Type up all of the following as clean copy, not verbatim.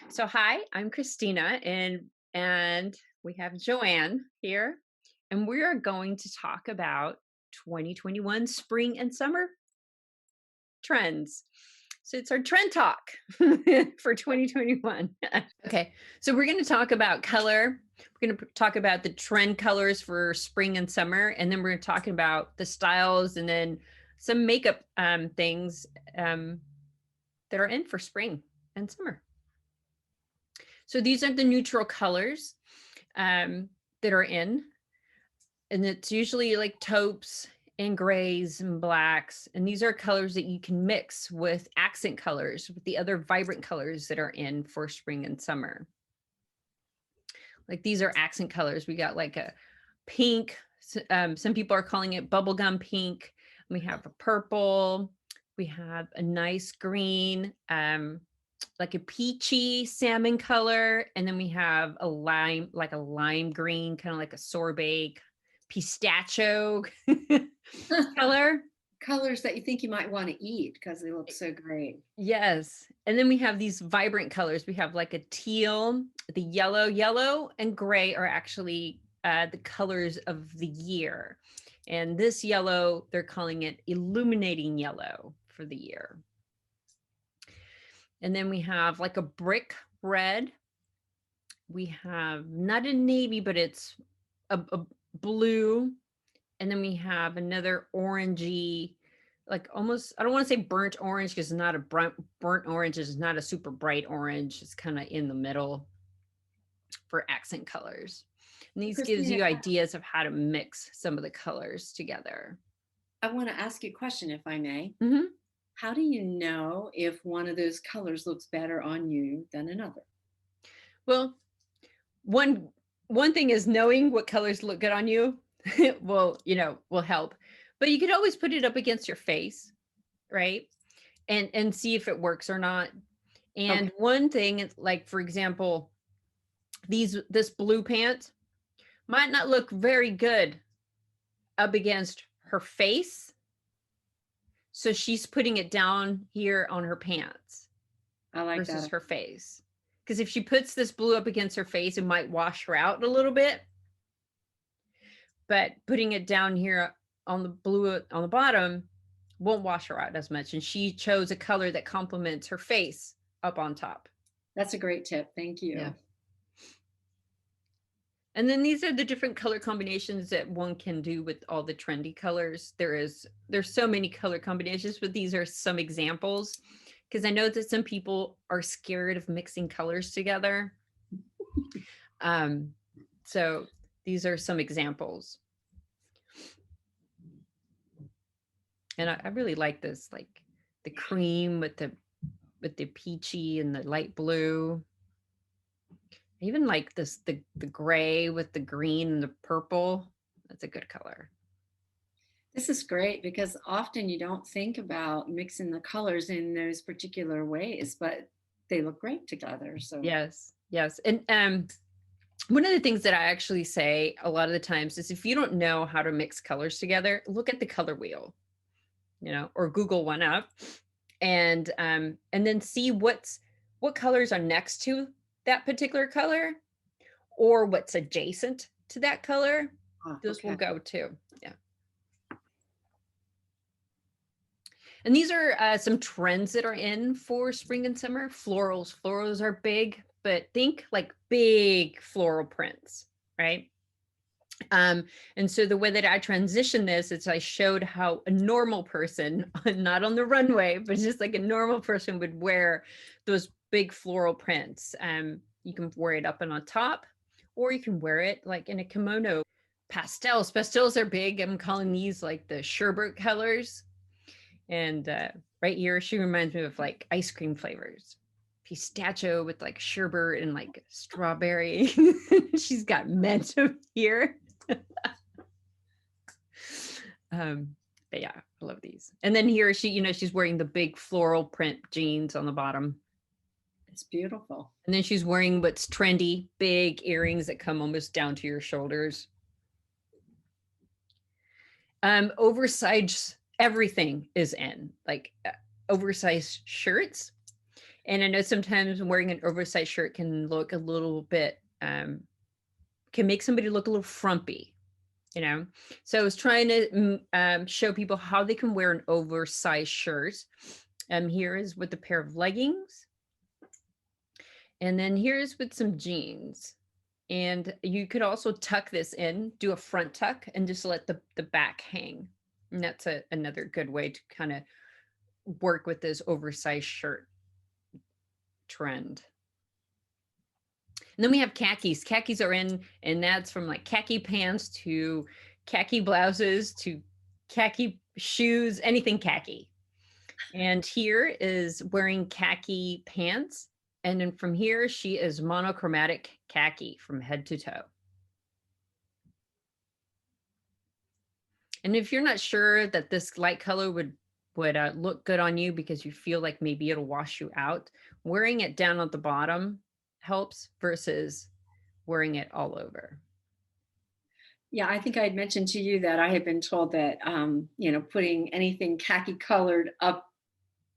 So hi, I'm Christina and we have Joanne here and we are going to talk about 2021 spring and summer trends. So it's our trend talk for 2021. Okay. So we're going to talk about color. We're going to talk about the trend colors for spring and summer, and then we're going to talk about the styles and then some makeup things that are in for spring and summer. So these are the neutral colors that are in, and it's usually like taupes and grays and blacks. And these are colors that you can mix with accent colors, with the other vibrant colors that are in for spring and summer. Like these are accent colors. We got like a pink. Some people are calling it bubblegum pink. We have a purple. We have a nice green. Like a peachy salmon color, and then we have a lime, like a lime green, kind of like a sorbet pistachio color. Colors that you think you might want to eat because they look so great. Yes. And then we have these vibrant colors. We have like a teal, the yellow and gray are actually the colors of the year. And this yellow, they're calling it illuminating yellow for the year. And then we have like a brick red. We have not a navy, but it's a blue. And then we have another orangey, like almost, I don't want to say burnt orange because it's not a burnt orange. It's not a super bright orange. It's kind of in the middle for accent colors. And these gives Christina, you ideas of how to mix some of the colors together. I want to ask you a question if I may. Mm-hmm. How do you know if one of those colors looks better on you than another? Well, one one thing is knowing what colors look good on you will help, but you could always put it up against your face, right, and see if it works or not. Okay. And one thing is, like, for example, this blue pant might not look very good up against her face, so she's putting it down here on her pants I like versus that. her face, because if she puts this blue up against her face, it might wash her out a little bit. But putting it down here on the blue on the bottom won't wash her out as much. And she chose a color that complements her face up on top. That's a great tip. Thank Yeah. you. And then these are the different color combinations that one can do with all the trendy colors. There's so many color combinations, but these are some examples, because I know that some people are scared of mixing colors together. So these are some examples. And I really like this, like the cream with the peachy and the light blue. I even like this, the gray with the green and the purple. That's a good color. This is great because often you don't think about mixing the colors in those particular ways, but they look great together. So Yes, yes. And one of the things that I actually say a lot of the times is, if you don't know how to mix colors together, look at the color wheel, or Google one up, and then see what colors are next to that particular color, or what's adjacent to that color. Those will okay. go too. Yeah. And these are some trends that are in for spring and summer. Florals. Florals are big, but think like big floral prints, right? And so the way that I transitioned this is I showed how a normal person, not on the runway, but just like a normal person would wear those big floral prints. You can wear it up and on top, or you can wear it like in a kimono. Pastels are big. I'm calling these like the sherbet colors. And right here, she reminds me of like ice cream flavors. Pistachio with like sherbet and like strawberry. She's got mentos here. But yeah, I love these. And then here she's wearing the big floral print jeans on the bottom. It's beautiful. And then she's wearing what's trendy, big earrings that come almost down to your shoulders. Oversized everything is in, like oversized shirts. And I know sometimes wearing an oversized shirt can look a little bit, can make somebody look a little frumpy, you know? So I was trying to show people how they can wear an oversized shirt. Here is with a pair of leggings. And then here's with some jeans. And you could also tuck this in, do a front tuck, and just let the back hang. And that's another good way to kind of work with this oversized shirt trend. And then we have khakis. Khakis are in, and that's from like khaki pants to khaki blouses to khaki shoes, anything khaki. And here is wearing khaki pants. And then from here, she is monochromatic khaki from head to toe. And if you're not sure that this light color would look good on you because you feel like maybe it'll wash you out, wearing it down at the bottom helps versus wearing it all over. Yeah, I think I had mentioned to you that I had been told that, putting anything khaki colored up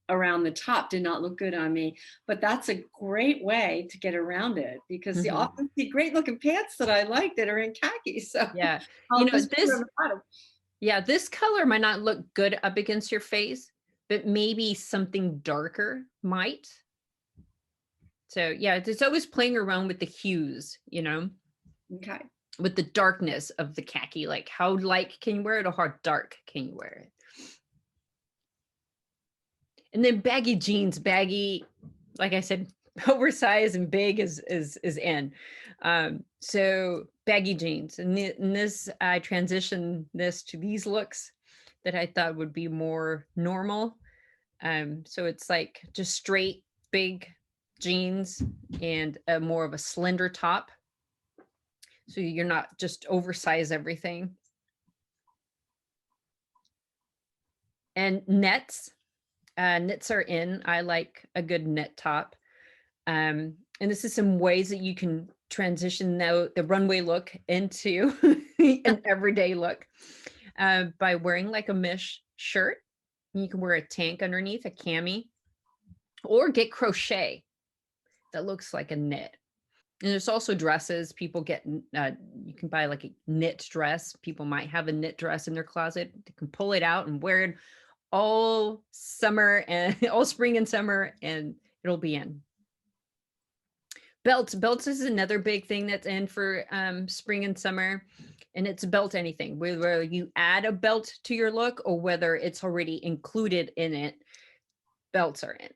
around the top did not look good on me. But that's a great way to get around it because you Mhm. often see great looking pants that I like that are in khaki. So Yeah. You I'll know, just put it on this the bottom. yeah, this color might not look good up against your face, but maybe something darker might. So, yeah, it's always playing around with the hues, you know, Okay. with the darkness of the khaki. Like, how light can you wear it or how dark can you wear it? And then baggy jeans, baggy, like I said, oversized and big is in. So baggy jeans, and, and this I transitioned this to these looks that I thought would be more normal. So it's like just straight big jeans and a more of a slender top. So you're not just oversize everything. And nets, knits are in. I like a good knit top. And this is some ways that you can transition the runway look into an everyday look by wearing like a mesh shirt. You can wear a tank underneath, a cami, or get crochet that looks like a knit. And there's also dresses. People get, you can buy like a knit dress. People might have a knit dress in their closet. They can pull it out and wear it all summer and all spring and summer, and it'll be in. Belts is another big thing that's in for spring and summer, and it's belt anything, whether you add a belt to your look or whether it's already included in it. Belts are in,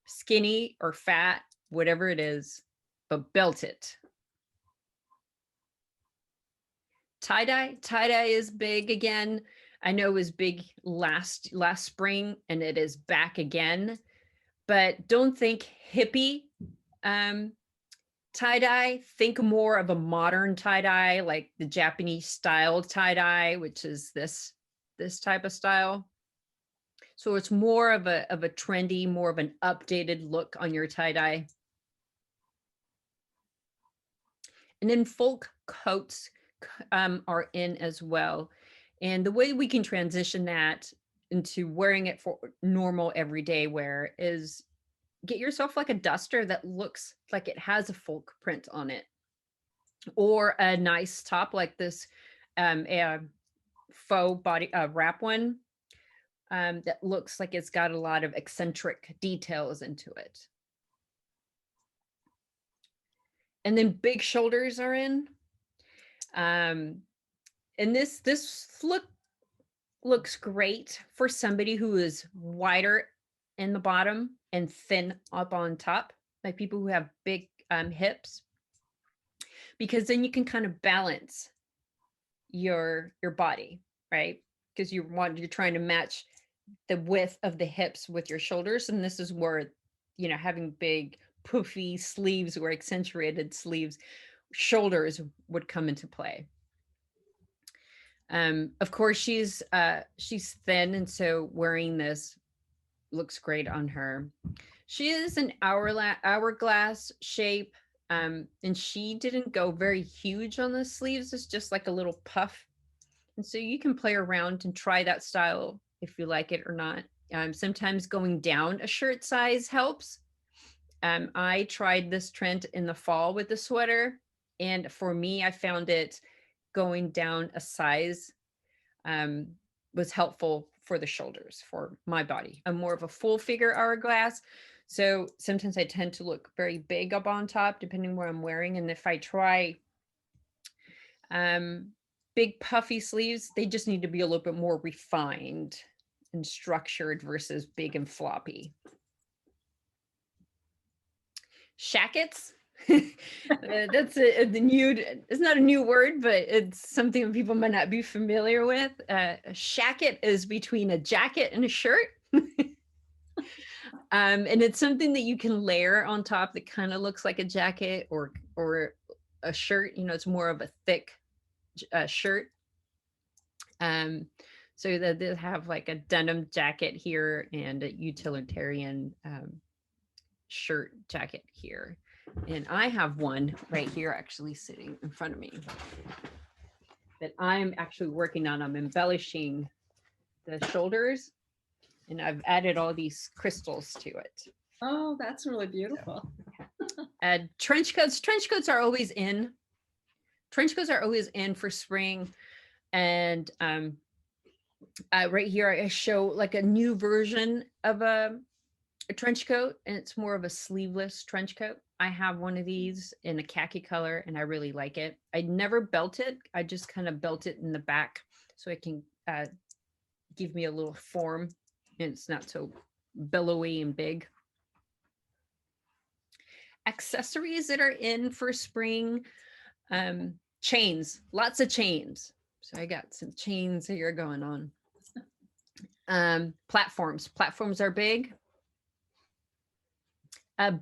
skinny or fat, whatever it is, but belt it. Tie-dye is big again. I know it was big last spring, and it is back again. But don't think hippie um, tie-dye. Think more of a modern tie-dye, like the Japanese style tie-dye, which is this type of style. So it's more of a trendy, more of an updated look on your tie-dye. And then folk coats are in as well. And the way we can transition that into wearing it for normal everyday wear is get yourself like a duster that looks like it has a folk print on it, or a nice top like this a faux body wrap one that looks like it's got a lot of eccentric details into it. And then big shoulders are in. Um, and this looks great for somebody who is wider in the bottom and thin up on top, like people who have big hips, because then you can kind of balance your body, right? Because you're trying to match the width of the hips with your shoulders, and this is where having big poofy sleeves or accentuated sleeves shoulders would come into play. Of course, she's thin, and so wearing this looks great on her. She is an hourglass shape, and she didn't go very huge on the sleeves. It's just like a little puff, and so you can play around and try that style if you like it or not. Sometimes going down a shirt size helps. I tried this trend in the fall with the sweater, and for me, I found it going down a size um, was helpful for the shoulders for my body. I'm more of a full figure hourglass. So sometimes I tend to look very big up on top, depending what I'm wearing. And if I try um, big puffy sleeves, they just need to be a little bit more refined and structured versus big and floppy. Shackets. That's the new, it's not a new word, but it's something that people might not be familiar with. A shacket is between a jacket and a shirt. And it's something that you can layer on top that kind of looks like a jacket or a shirt. You know, it's more of a thick shirt. So that they have like a denim jacket here and a utilitarian shirt jacket here. And I have one right here actually sitting in front of me that I'm actually working on. I'm embellishing the shoulders and I've added all these crystals to it. Oh, that's really beautiful. Trench coats. Trench coats are always in. Trench coats are always in for spring. And right here, I show like a new version of a trench coat, and it's more of a sleeveless trench coat. I have one of these in a khaki color, and I really like it. I never belt it. I just kind of belt it in the back so it can give me a little form, and it's not so billowy and big. Accessories that are in for spring, chains, lots of chains. So I got some chains here going on. Platforms are big.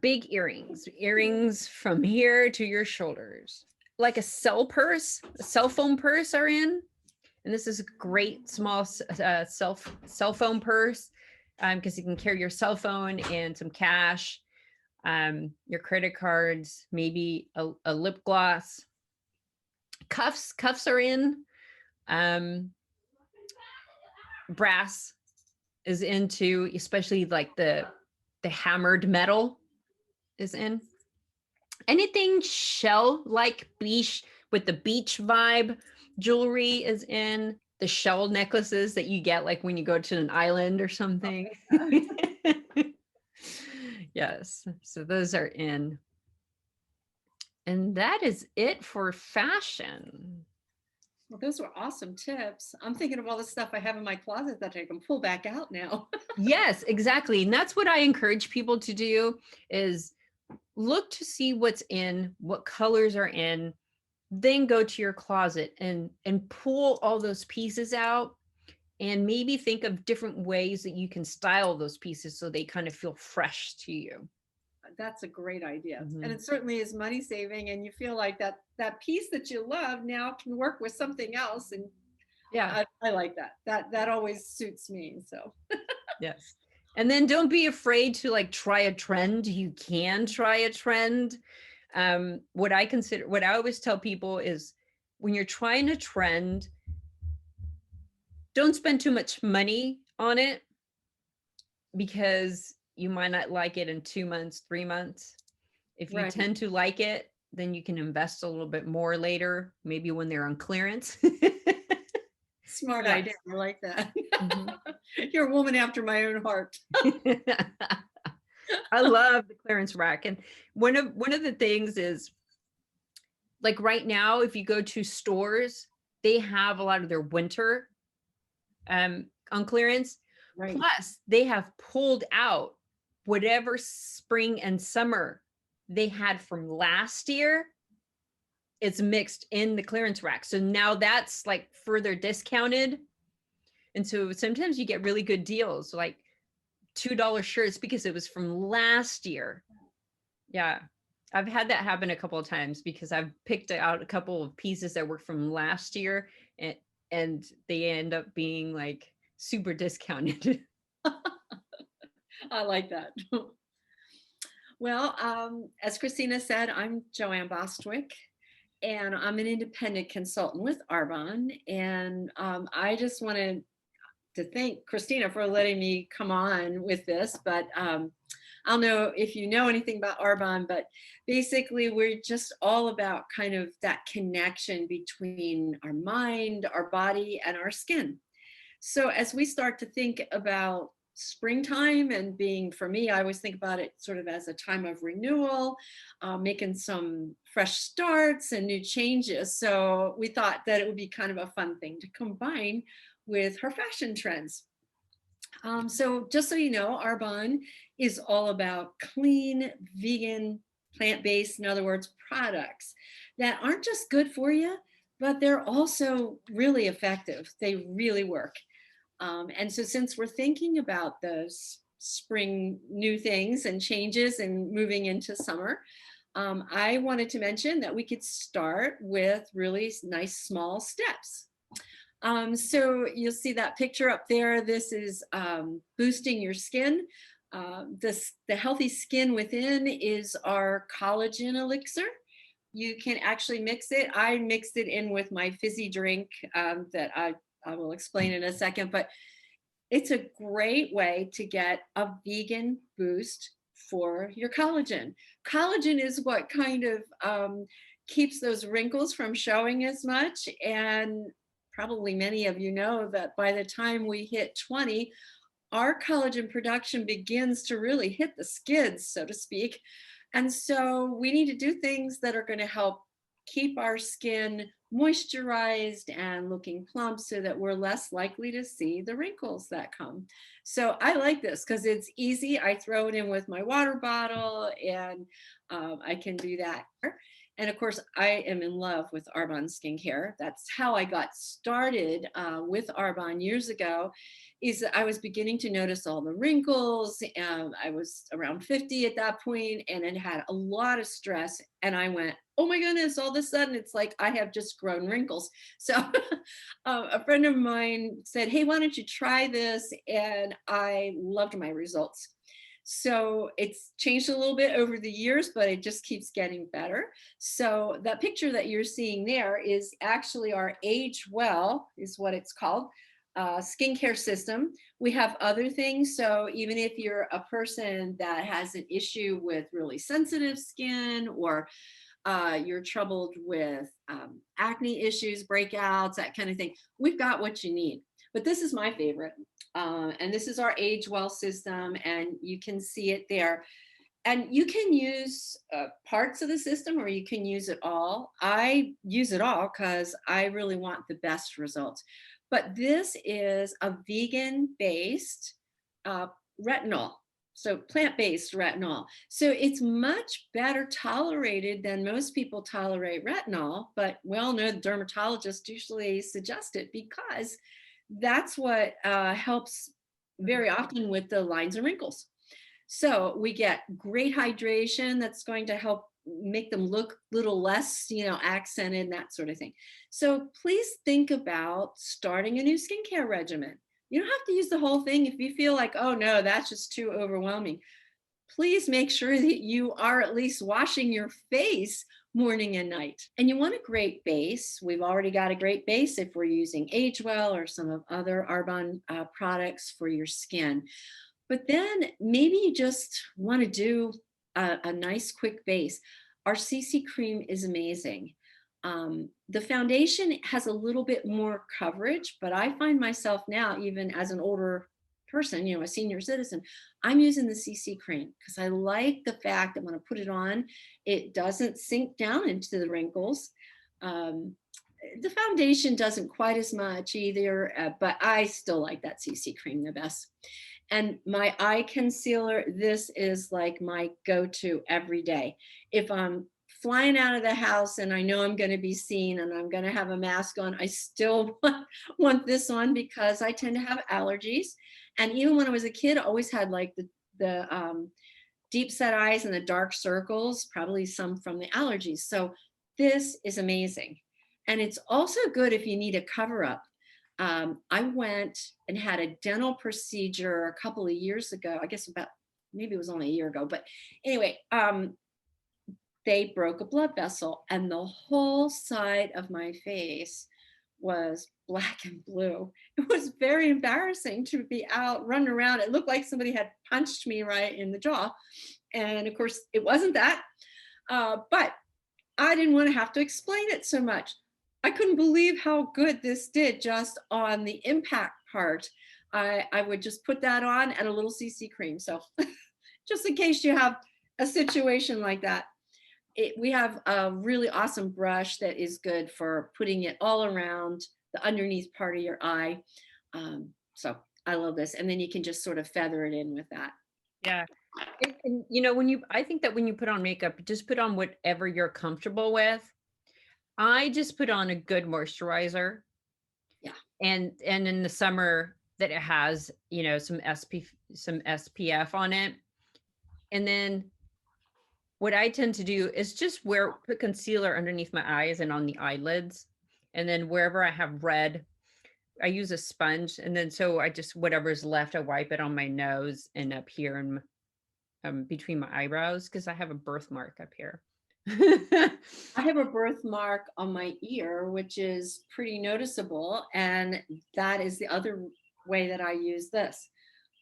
Big earrings from here to your shoulders. Like a cell phone purse are in. And this is a great small cell phone purse because you can carry your cell phone and some cash, your credit cards, maybe a lip gloss. Cuffs are in. Brass is into, especially like the hammered metal is in. Anything shell like beach with the beach vibe jewelry is in. The shell necklaces that you get like when you go to an island or something. Yes, so those are in. And that is it for fashion. Well, those were awesome tips. I'm thinking of all the stuff I have in my closet that I can pull back out now. Yes, exactly. And that's what I encourage people to do is look to see what's in, what colors are in, then go to your closet and pull all those pieces out and maybe think of different ways that you can style those pieces so they kind of feel fresh to you. That's a great idea. Mm-hmm. And it certainly is money saving, and you feel like that piece that you love now can work with something else. And yeah, I like that always suits me. So yes. And then don't be afraid to like try a trend. You can try a trend. What I always tell people is when you're trying a trend, don't spend too much money on it because you might not like it in 2 months, 3 months. If you right. tend to like it, then you can invest a little bit more later, maybe when they're on clearance. Smart idea. I like that. Mm-hmm. You're a woman after my own heart. I love the clearance rack. And one of the things is like right now, if you go to stores, they have a lot of their winter on clearance. Right. Plus, they have pulled out whatever spring and summer they had from last year. It's mixed in the clearance rack. So now that's like further discounted. And so sometimes you get really good deals, like $2 shirts because it was from last year. Yeah. I've had that happen a couple of times because I've picked out a couple of pieces that were from last year and they end up being like super discounted. I like that. Well, as Christina said, I'm Joanne Bostwick, and I'm an independent consultant with Arbonne. And I just wanted to thank Christina for letting me come on with this. But I don't know if you know anything about Arbonne, but basically we're just all about kind of that connection between our mind, our body, and our skin. So as we start to think about springtime and being, for me, I always think about it sort of as a time of renewal, making some fresh starts and new changes. So we thought that it would be kind of a fun thing to combine with her fashion trends. So just so you know, Arbonne is all about clean, vegan, plant-based, in other words, products that aren't just good for you, but they're also really effective. They really work. And so since we're thinking about those spring new things and changes and moving into summer, I wanted to mention that we could start with really nice small steps. So you'll see that picture up there. This is boosting your skin. The healthy skin within is our collagen elixir. You can actually mix it. I mixed it in with my fizzy drink that I will explain in a second, but it's a great way to get a vegan boost for your collagen. Collagen is what kind of keeps those wrinkles from showing as much. And probably many of you know that by the time we hit 20, our collagen production begins to really hit the skids, so to speak. And so we need to do things that are going to help keep our skin moisturized and looking plump so that we're less likely to see the wrinkles that come. So I like this because it's easy. I throw it in with my water bottle and I can do that. And of course, I am in love with Arbonne skincare. That's how I got started with Arbonne years ago. Is that I was beginning to notice all the wrinkles. I was around 50 at that point and it had a lot of stress. And I went, oh my goodness, all of a sudden it's like I have just grown wrinkles. So a friend of mine said, hey, why don't you try this? And I loved my results. So it's changed a little bit over the years, but it just keeps getting better. So that picture that you're seeing there is actually our Agewell, is what it's called, skincare system. We have other things. So even if you're a person that has an issue with really sensitive skin, or you're troubled with acne issues, breakouts, that kind of thing, we've got what you need. But this is my favorite. And this is our Agewell system, and you can see it there. And you can use parts of the system or you can use it all. I use it all because I really want the best results. But this is a vegan-based uh, retinol, so plant-based retinol. So it's much better tolerated than most people tolerate retinol, but we all know the dermatologists usually suggest it because that's what helps very often with the lines and wrinkles. So we get great hydration that's going to help make them look a little less, accented, that sort of thing. So please think about starting a new skincare regimen. You don't have to use the whole thing if you feel like, oh no, that's just too overwhelming. Please make sure that you are at least washing your face morning and night. And you want a great base. We've already got a great base if we're using Agewell or some of other Arbonne products for your skin. But then maybe you just want to do a nice quick base. Our CC cream is amazing. The foundation has a little bit more coverage, but I find myself now, even as an older person, a senior citizen, I'm using the CC cream because I like the fact that when I put it on, it doesn't sink down into the wrinkles. Um, the foundation doesn't quite as much either, but I still like that CC cream the best. And my eye concealer, this is like my go-to every day. If I'm flying out of the house and I know I'm going to be seen and I'm going to have a mask on, I still want this on because I tend to have allergies. And even when I was a kid, I always had like the deep set eyes and the dark circles, probably some from the allergies. So this is amazing. And it's also good if you need a cover up. I went and had a dental procedure a couple of years ago, I guess about, maybe it was only a year ago, but anyway, they broke a blood vessel and the whole side of my face was black and blue. It was very embarrassing to be out running around. It looked like somebody had punched me right in the jaw. And of course, it wasn't that. But I didn't want to have to explain it so much. I couldn't believe how good this did just on the impact part. I would just put that on and a little CC cream. So just in case you have a situation like that. We have a really awesome brush that is good for putting it all around the underneath part of your eye. So I love this. And then you can just sort of feather it in with that. Yeah. And, I think that when you put on makeup, just put on whatever you're comfortable with. I just put on a good moisturizer, Yeah. and in the summer that it has, some SPF on it. And then what I tend to do is just put concealer underneath my eyes and on the eyelids. And then wherever I have red, I use a sponge. And then so I just whatever's left, I wipe it on my nose and up here and between my eyebrows because I have a birthmark up here. I have a birthmark on my ear, which is pretty noticeable. And that is the other way that I use this.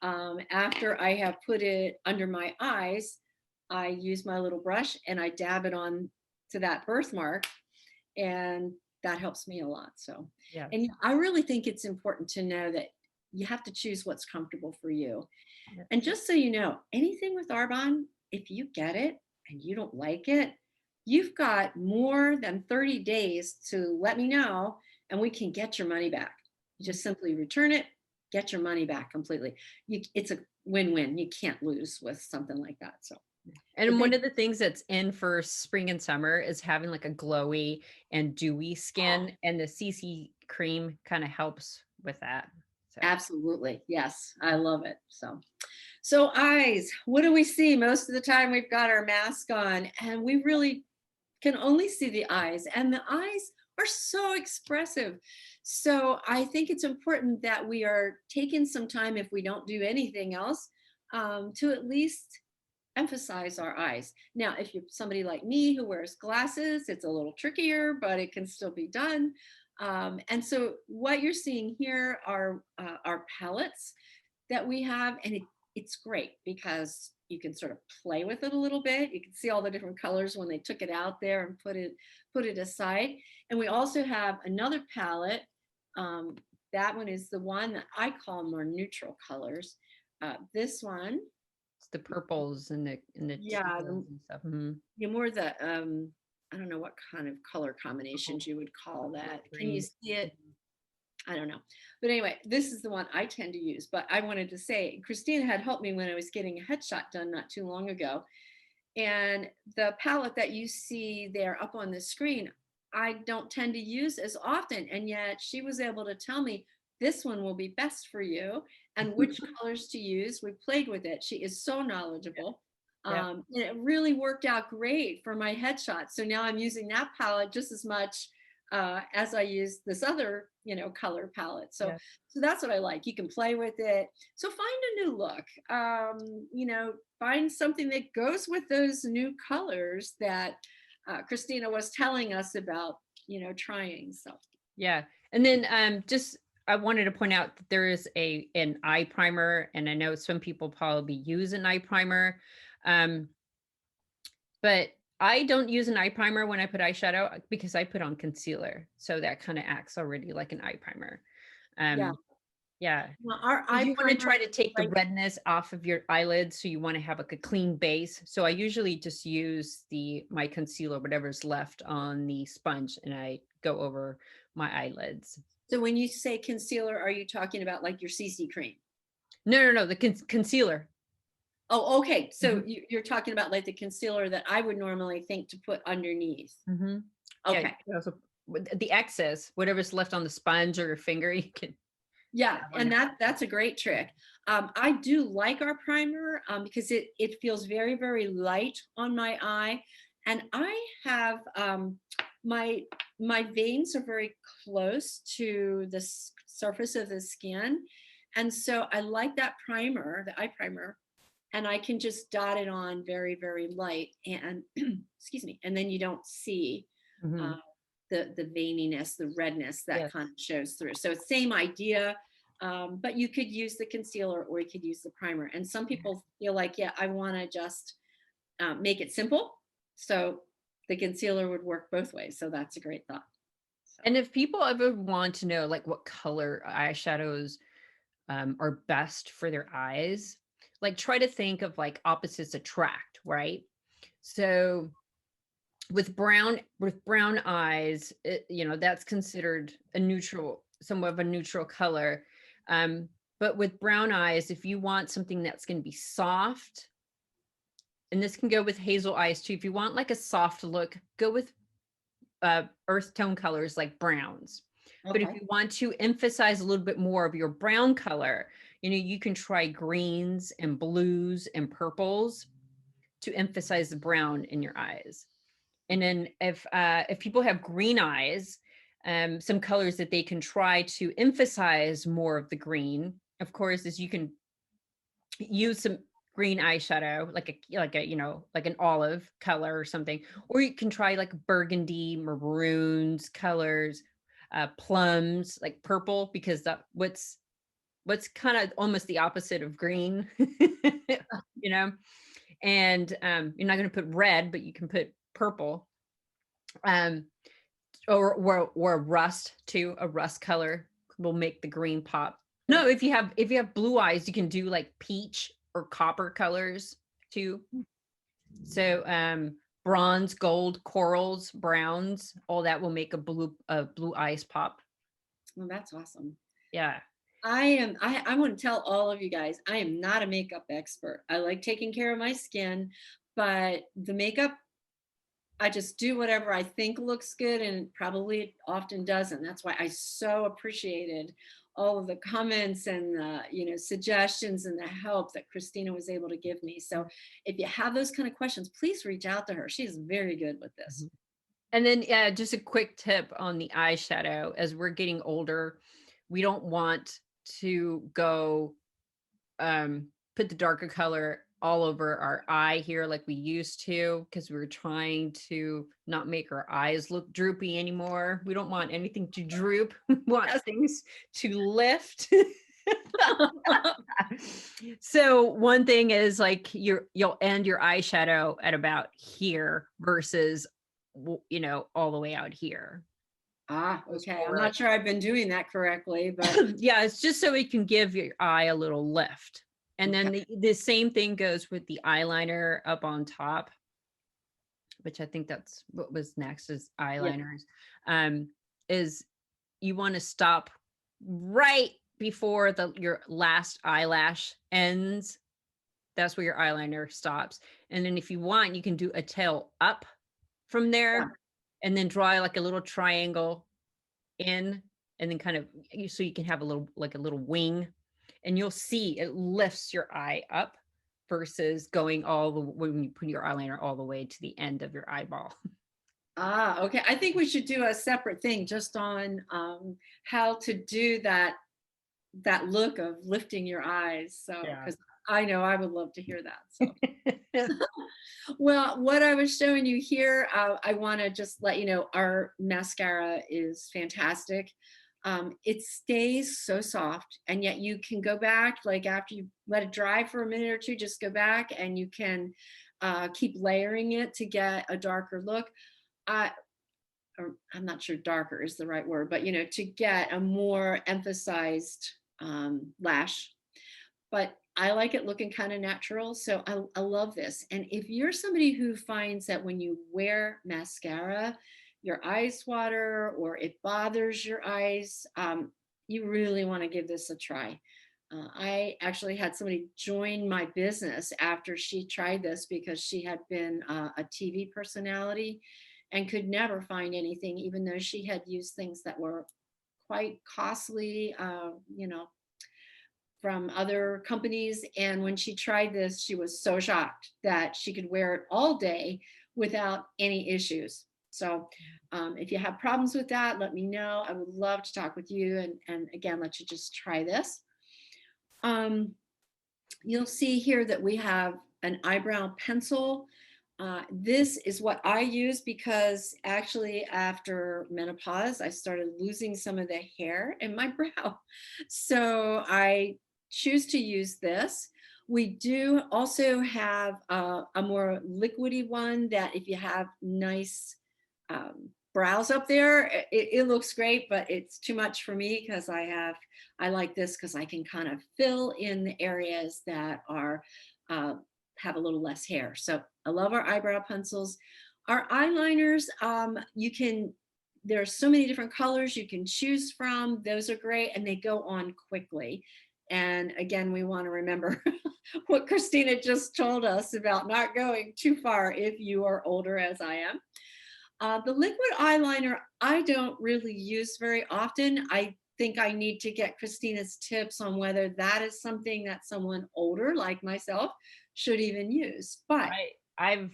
After I have put it under my eyes, I use my little brush and I dab it on to that birthmark. And that helps me a lot. So, Yes. and I really think it's important to know that you have to choose what's comfortable for you. Yeah. And just so you know, anything with Arbonne, if you get it and you don't like it, you've got more than 30 days to let me know and we can get your money back. You just simply return it, get your money back completely. It's a win-win. You can't lose with something like that. So, And one of the things that's in for spring and summer is having like a glowy and dewy skin, and the CC cream kind of helps with that. So absolutely. Yes, I love it. So eyes, what do we see? Most of the time we've got our mask on and we really can only see the eyes, and the eyes are so expressive. So I think it's important that we are taking some time, if we don't do anything else, to at least emphasize our eyes. Now, if you're somebody like me who wears glasses, it's a little trickier, but it can still be done. And so what you're seeing here are our palettes that we have, and it's great because you can sort of play with it a little bit. You can see all the different colors when they took it out there and put it aside. And we also have another palette. That one is the one that I call more neutral colors. This one, it's the purples and the yeah, teals and stuff. Mhm. you're more the I don't know what kind of color combinations you would call that. Can you Green. see it? I don't know. But anyway, this is the one I tend to use. But I wanted to say, Christina had helped me when I was getting a headshot done not too long ago. And the palette that you see there up on the screen, I don't tend to use as often. And yet she was able to tell me this one will be best for you and which colors to use. We played with it. She is so knowledgeable. Yeah. And it really worked out great for my headshot. So now I'm using that palette just as much as I use this other, color palette. So, Yeah. so that's what I like. You can play with it. So find a new look. Find something that goes with those new colors that Christina was telling us about, trying. So Yeah. And then just I wanted to point out that there is an eye primer, and I know some people probably use an eye primer. Um, but I don't use an eye primer when I put eyeshadow because I put on concealer. So that kind of acts already like an eye primer. yeah, Um, yeah. well, our 'Cause eye you want to primer try to is take the like, redness off of your eyelids, so you want to have like a clean base. So I usually just use my concealer, whatever's left on the sponge, and I go over my eyelids. so when you say concealer, are you talking about like your CC cream? No, the concealer. Oh, okay. So Mhm, you're talking about like the concealer that I would normally think to put underneath. mhm. Yeah, you Okay. can also with the excess, whatever's left on the sponge or your finger, you can Yeah, have on and there. that's a great trick. I do like our primer because it feels very, very light on my eye. And I have my my veins are very close to the surface of the skin. And so I like that primer, the eye primer, and I can just dot it on very, very light and excuse me, and then you don't see uh, Mhm. the veininess, the redness that kind Yes. of shows through. So it's same idea, but you could use the concealer or you could use the primer. And some people feel like, yeah, I want to just make it simple. So the concealer would work both ways. So that's a great thought. So And if people ever want to know like what color eyeshadows are best for their eyes, like try to think of like opposites attract, right? So with brown eyes, that's considered a neutral, somewhat of a neutral color. Um, but with brown eyes, if you want something that's going to be soft, and this can go with hazel eyes too. If you want like a soft look, go with earth tone colors like browns. But if okay. you want to emphasize a little bit more of your brown color, you can try greens and blues and purples to emphasize the brown in your eyes. And then if people have green eyes, some colors that they can try to emphasize more of the green, of course, is you can use some green eyeshadow, like an olive color or something, or you can try like burgundy, maroons colors, plums, like purple, because that what's kind of almost the opposite of green, you know. And you're not going to put red, but you can put purple, um, or rust too. A rust color will make the green pop. No, if you have blue eyes, you can do like peach or copper colors too. So bronze, gold, corals, browns, all that will make a blue eyes pop. Well, that's awesome. Yeah. I want to tell all of you guys, I am not a makeup expert. I like taking care of my skin, but the makeup, I just do whatever I think looks good, and probably it often doesn't. That's why I so appreciated all of the comments and the, suggestions and the help that Christina was able to give me. So if you have those kind of questions, please reach out to her. She's very good with this. Mhm. And then, yeah, just a quick tip on the eyeshadow. As we're getting older, we don't want to go put the darker color all over our eye here like we used to, because we were trying to not make our eyes look droopy anymore. We don't want anything to droop. We want Yes. things to lift. So one thing is like you'll end your eyeshadow at about here versus all the way out here. Ah, Goes okay. I'm for not sure I've been doing that correctly, but Yeah, it's just so it can give your eye a little lift. And okay. then the same thing goes with the eyeliner up on top, which I think that's what was next is Yeah. eyeliners. Um, is you want to stop right before your last eyelash ends. That's where your eyeliner stops. And then if you want, you can do a tail up from Yeah. there and then draw like a little triangle in, and then kind of so you can have a little wing, and you'll see it lifts your eye up versus going when you put your eyeliner all the way to the end of your eyeball. Ah, okay. I think we should do a separate thing just on how to do that look of lifting your eyes. So, Yeah. because I know I would love to hear that. So, well, what I was showing you here, I want to just let you know our mascara is fantastic. It stays so soft, and yet you can go back, like after you let it dry for a minute or two, just go back and you can keep layering it to get a darker look. I, or I'm not sure darker is the right word, but to get a more emphasized lash. But I like it looking kind of natural. So I love this. And if you're somebody who finds that when you wear mascara, your eyes water or it bothers your eyes, you really want to give this a try. I actually had somebody join my business after she tried this because she had been a TV personality and could never find anything, even though she had used things that were quite costly, from other companies. And when she tried this, she was so shocked that she could wear it all day without any issues. So if you have problems with that, let me know. I would love to talk with you and again, let you just try this. Um, you'll see here that we have an eyebrow pencil. This is what I use because actually after menopause, I started losing some of the hair in my brow. So I choose to use this. We do also have a more liquidy one that if you have nice brows up there, it looks great, but it's too much for me because I like this because I can kind of fill in the areas that are uh, have a little less hair. So I love our eyebrow pencils. Our eyeliners, there are so many different colors you can choose from. Those are great and they go on quickly. And again, we want to remember what Christina just told us about not going too far if you are older, as I am. The liquid eyeliner, I don't really use very often. I think I need to get Christina's tips on whether that is something that someone older like myself should even use. But I've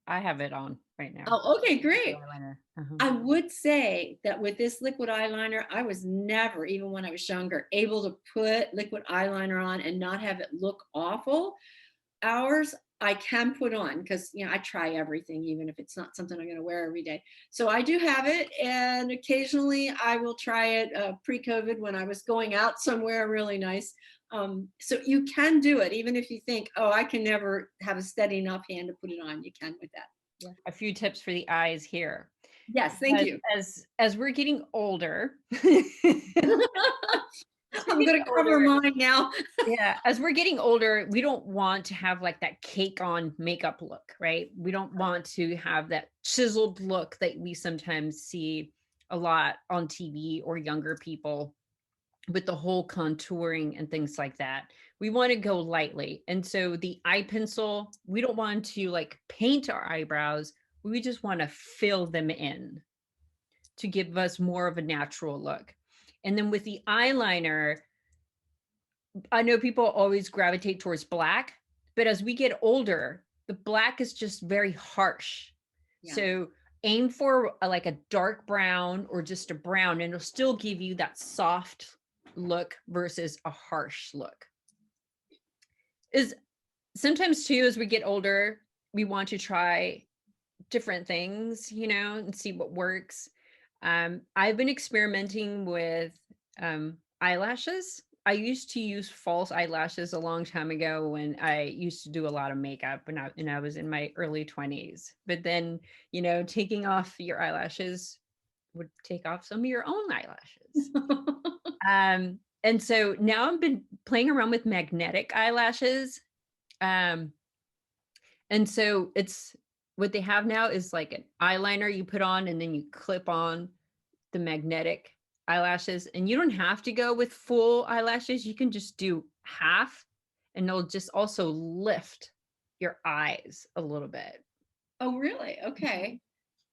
I have it on right now. oh, okay, The great. eyeliner. I would say that with this liquid eyeliner, I was never, even when I was younger, able to put liquid eyeliner on and not have it look awful. Ours, I can put on because, I try everything, even if it's not something I'm going to wear every day. So I do have it. And occasionally I will try it pre-COVID when I was going out somewhere really nice. So you can do it, even if you think, oh, I can never have a steady enough hand to put it on. You can with that. Yeah. A few tips for the eyes here. Yes, thank Because you. as we're getting older, as we're I'm getting going to cover older, mine now. yeah, as we're getting older, we don't want to have like that cake on makeup look, right? We don't want to have that chiseled look that we sometimes see a lot on TV or younger people with the whole contouring and things like that. We want to go lightly. And so the eye pencil, we don't want to like paint our eyebrows. We just want to fill them in to give us more of a natural look. And then with the eyeliner, I know people always gravitate towards black, but as we get older, the black is just very harsh. Yeah. So aim for like a dark brown or just a brown, and it'll still give you that soft look versus a harsh look. Is sometimes too, as we get older, we want to try different things, and see what works. I've been experimenting with eyelashes. I used to use false eyelashes a long time ago when I used to do a lot of makeup and I was in my early 20s. But then, taking off your eyelashes would take off some of your own eyelashes. And so now I've been playing around with magnetic eyelashes. Um, and so it's what they have now is like an eyeliner you put on and then you clip on the magnetic eyelashes. And you don't have to go with full eyelashes. You can just do half and they'll just also lift your eyes a little bit. Oh, really? Okay.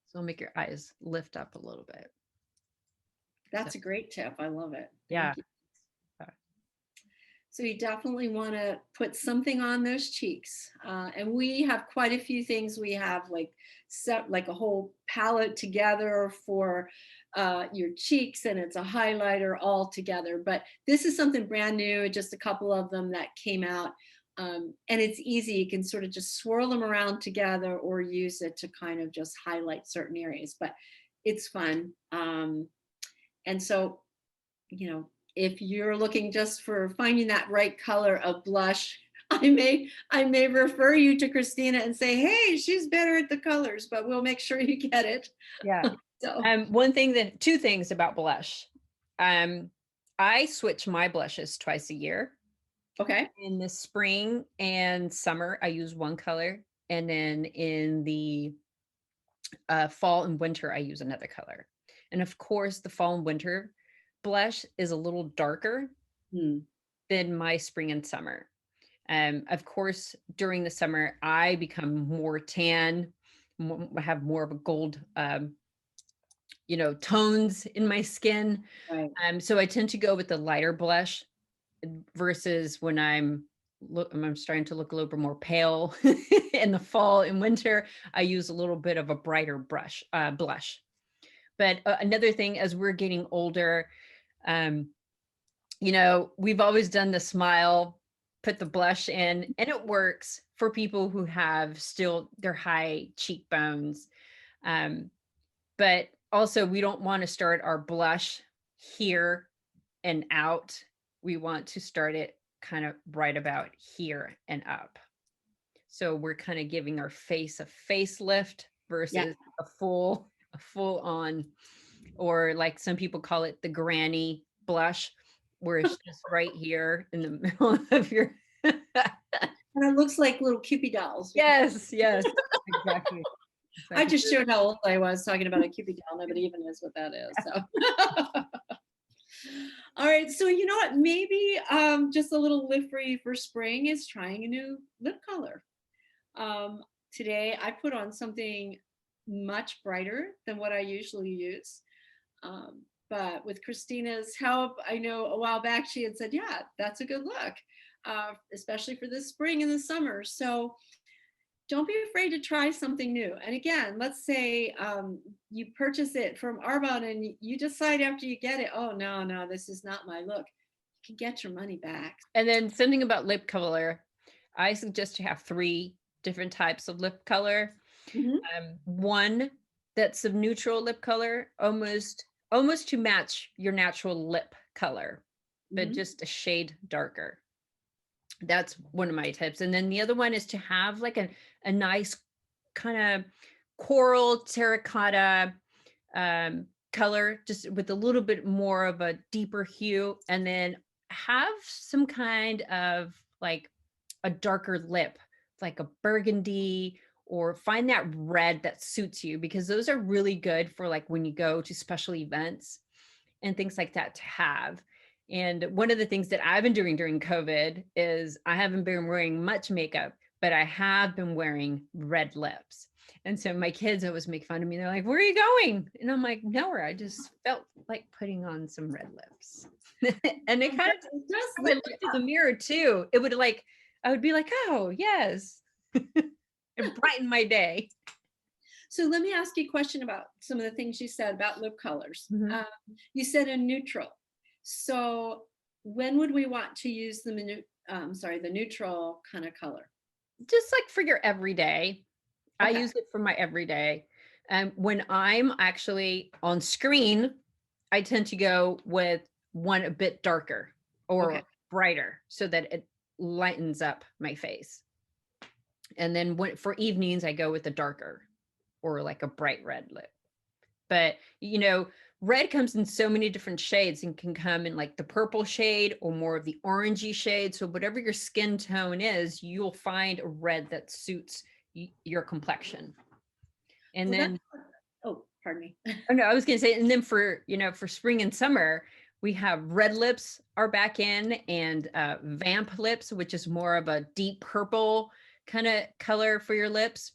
So it'll make your eyes lift up a little bit. So, That's a great tip. I love it. yeah. Thank you. So you definitely want to put something on those cheeks. And we have quite a few things. We have like a whole palette together for your cheeks, and it's a highlighter all together. But this is something brand new, just a couple of them that came out. And it's easy. You can sort of just swirl them around together or use it to kind of just highlight certain areas. But it's fun. And so, if you're looking just for finding that right color of blush, I may refer you to Christina and say, hey, she's better at the colors, but we'll make sure you get it. Yeah. So Two things about blush. I switch my blushes twice a year. okay. In the spring and summer, I use one color. And then in the fall and winter, I use another color. And of course, the fall and winter blush is a little darker than my spring and summer. Of course, during the summer, I become more tan, have more of a gold, tones in my skin. Right. So I tend to go with the lighter blush versus when I'm starting to look a little bit more pale in the fall and winter. I use a little bit of a brighter blush. But another thing, as we're getting older, we've always done the smile, put the blush in, and it works for people who have still their high cheekbones. Um, but also we don't want to start our blush here and out. We want to start it kind of right about here and up. So we're kind of giving our face a facelift Yeah. versus a full on, or like some people call it the granny blush, where it's just right here in the middle of your And it looks like little Cupid dolls. yes, yes, exactly. I Exactly. just showed how old I was talking about a Cupid doll. Nobody even knows what that is. So, all right. So you know what? Maybe just a little lift for you for spring is trying a new lip color. Um, Today I put on something much brighter than what I usually use. But with Christina's help, I know a while back she had said, "Yeah, that's a good look, especially for the spring and the summer." So don't be afraid to try something new. And again, let's say you purchase it from Arbonne and you decide after you get it, oh, no, no, this is not my look. You can get your money back. And then something about lip color. I suggest to have 3 different types of lip color. Mhm, One that's a neutral lip color, almost to match your natural lip color, but mhm. just a shade darker. That's one of my tips. And then the other one is to have like a nice kind of coral terracotta color, just with a little bit more of a deeper hue, and then have some kind of like a darker lip, like a burgundy, or find that red that suits you, because those are really good for like when you go to special events and things like that to have. And one of the things that I've been doing during COVID is I haven't been wearing much makeup, but I have been wearing red lips. And so my kids always make fun of me. They're like, "Where are you going?" And I'm like, "Nowhere. I just felt like putting on some red lips." And it kind of, It does when I lift you looked in the up. mirror too, it would like, I would be like, "Oh, yes." It brightened my day. So let me ask you a question about some of the things you said about lip colors. Mhm. You said a neutral. So when would we want to use the neutral kind of color? Just like for your everyday. I Okay. use it for my everyday. When I'm actually on screen, I tend to go with one a bit darker Okay. or brighter so that it lightens up my face. And then for evenings, I go with the darker or like a bright red lip. But red comes in so many different shades and can come in like the purple shade or more of the orangey shade. So whatever your skin tone is, you'll find a red that suits your complexion. And Well, that's, then, oh, pardon me. oh no, I was gonna say, and then for spring and summer, we have red lips are back in, and vamp lips, which is more of a deep purple kind of color for your lips.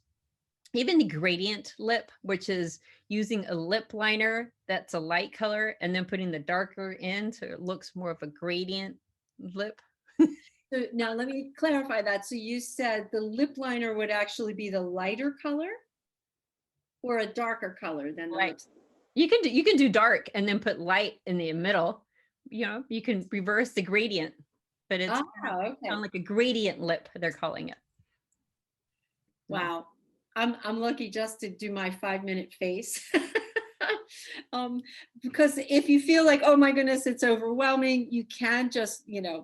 Even the gradient lip, which is using a lip liner that's a light color and then putting the darker in, so it looks more of a gradient lip. So now let me clarify that. So you said the lip liner would actually be the lighter color or a darker color than the Like, lips? you can do dark and then put light in the middle. You can reverse the gradient, but it's Ah, kind of okay. like a gradient lip, they're calling it. Yeah. Wow. I'm lucky just to do my 5-minute face. um, because if you feel like, oh my goodness, it's overwhelming, you can just, Yeah,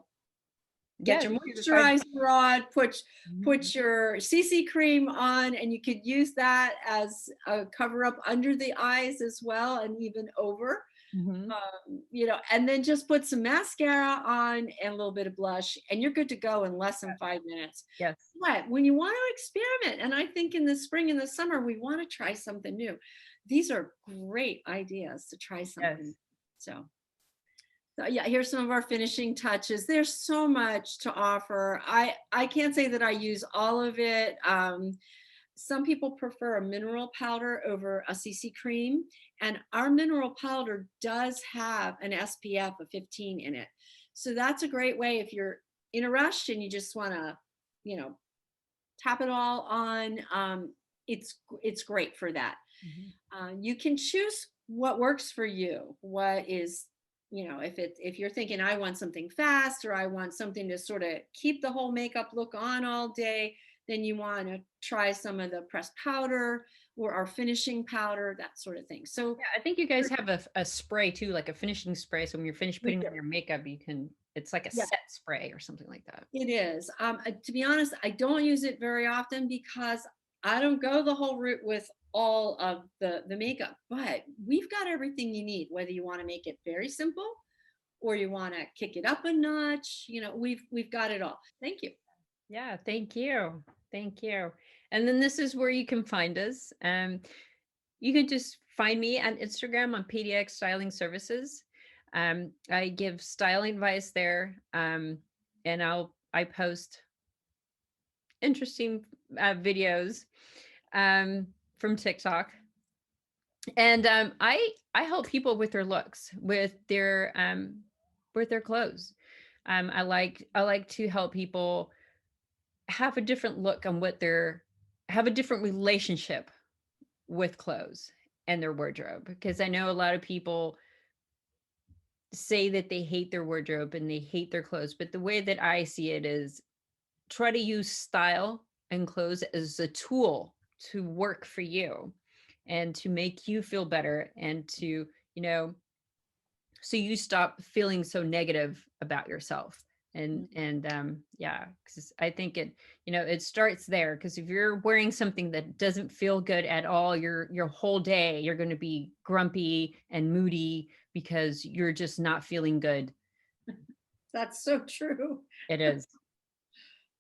get your you do the 5. moisturizer on, Mhm. put your CC cream on, and you could use that as a cover up under the eyes as well, and even over. Mhm. And then just put some mascara on and a little bit of blush, and you're good to go in less than 5 minutes. Yes. But when you want to experiment, and I think in the spring and the summer, we want to try something new. These are great ideas to try something. Yes. So yeah, here's some of our finishing touches. There's so much to offer. I can't say that I use all of it. Some people prefer a mineral powder over a CC cream, and our mineral powder does have an SPF of 15 in it. So that's a great way if you're in a rush and you just want to, you know, tap it all on. It's great for that. Mhm. You can choose what works for you. What is, if you're thinking I want something fast or I want something to sort of keep the whole makeup look on all day, then you want to try some of the pressed powder or our finishing powder, that sort of thing. So Yeah, I think you guys have a spray too, like a finishing spray. So when you're finished we putting do. on your makeup, you can, it's like a Yeah, set spray or something like that. it is. To be honest, I don't use it very often because I don't go the whole route with all of the makeup. But we've got everything you need, whether you want to make it very simple or you want to kick it up a notch. We've got it all. Thank you. Yeah, thank you. Thank you. And then this is where you can find us. You can just find me on Instagram on PDX Styling Services. I give styling advice there, and I post interesting videos um, from TikTok, and I help people with their looks, with their clothes. I like to help people have a different look on what they're have a different relationship with clothes and their wardrobe, because I know a lot of people say that they hate their wardrobe and they hate their clothes, but the way that I see it is try to use style and clothes as a tool to work for you and to make you feel better, and to, you know, so you stop feeling so negative about yourself. And yeah, because I think it, you know, it starts there, because if you're wearing something that doesn't feel good at all, your whole day you're going to be grumpy and moody because you're just not feeling good. That's so true. It is.